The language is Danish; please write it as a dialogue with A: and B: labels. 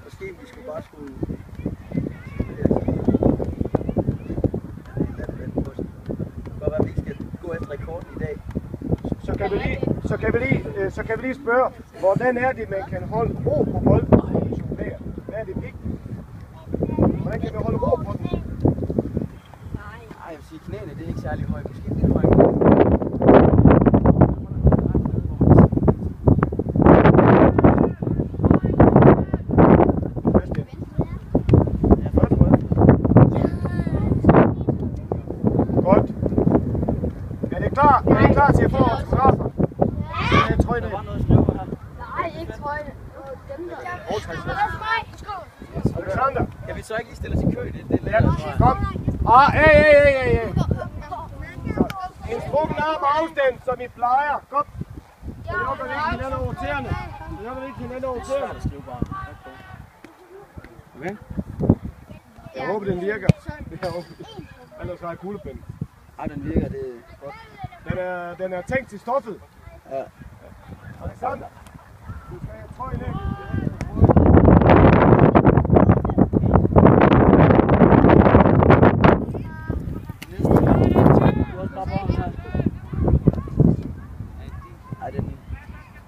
A: Måske vi skulle bare skulle... rekorden i dag.
B: Så kan vi lige spørge, hvordan er det, man kan holde ro på bolden? Hvad er det vigtigt? Hvordan kan man holde ro på den?
A: Nej, jeg vil sige, knæene det er ikke særlig højt. Måske lidt højt.
B: Godt. Er det klar? Er det klar til at få vores straffer? Ja.
A: Der var noget at skrive her.
C: Nej, ikke trøjen.
B: Alexander.
A: Kan vi så ikke lige stille os i kø? Det er
B: Ja, kom. Hey. Instrukten arm afstand, som I plejer. Kom. Så lukker vi ikke hinanden over tæerne. Okay? Jeg håber, den virker. Ellers har jeg kuglepinden.
A: Ja, den virker, det er godt.
B: Den er tænkt til stoffet.
A: Ja.
B: Alexander, du skal have trøjen af.